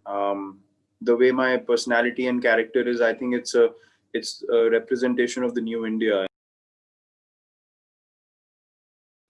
The way my personality and character is, I think it's a representation of the new India.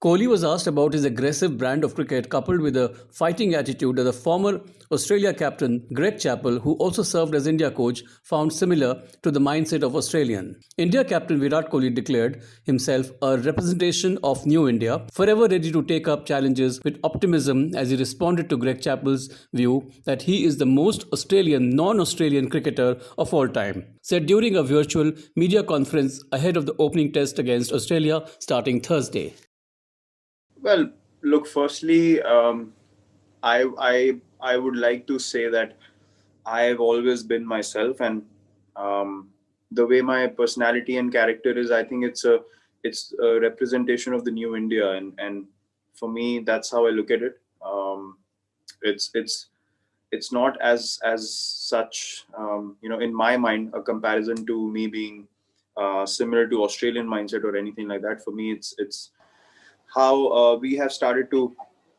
Kohli was asked about his aggressive brand of cricket coupled with a fighting attitude that the former Australia captain Greg Chappell, who also served as India coach, found similar to the mindset of Australian. India captain Virat Kohli declared himself a representation of New India, forever ready to take up challenges with optimism as he responded to Greg Chappell's view that he is the most Australian non-Australian cricketer of all time, said during a virtual media conference ahead of the opening test against Australia starting Thursday. Well, look, firstly, I would like to say that I've always been myself, and um, the way my personality and character is, I think it's a representation of the new India, and for me, that's how I look at it. It's it's not as such, in my mind, a comparison to me being similar to Australian mindset or anything like that. For me, it's how we have started to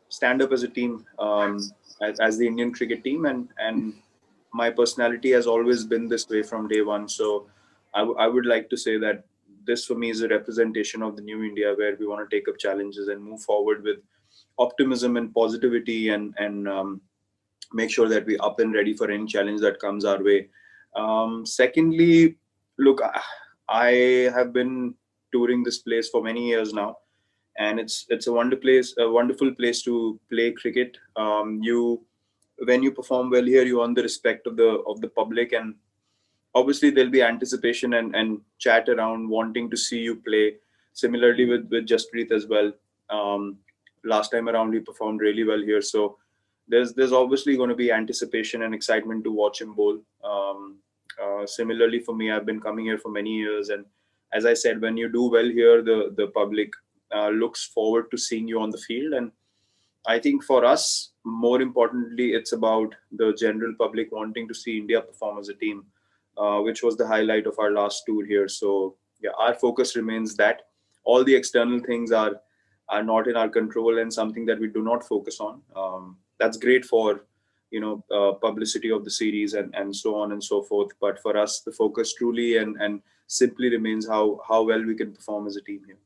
stand up as a team, as the Indian cricket team, and my personality has always been this way from day one. So I would like to say that this for me is a representation of the new India, where we want to take up challenges and move forward with optimism and positivity, and make sure that we're up and ready for any challenge that comes our way. Secondly, look, I have been touring this place for many years now, and it's a wonderful place to play cricket. You When you perform well here, you earn the respect of the public, and obviously there'll be anticipation and chat around wanting to see you play. Similarly with Jasprit as well. Um, Last time around he performed really well here, so there's obviously going to be anticipation and excitement to watch him bowl. Similarly for me, I've been coming here for many years, and as I said, when you do well here, the public looks forward to seeing you on the field. And I think for us, more importantly, it's about the general public wanting to see India perform as a team, which was the highlight of our last tour here. So yeah, our focus remains that. All the external things are not in our control and something that we do not focus on. That's great for publicity of the series and so on and so forth. But for us, the focus truly and simply remains how well we can perform as a team here.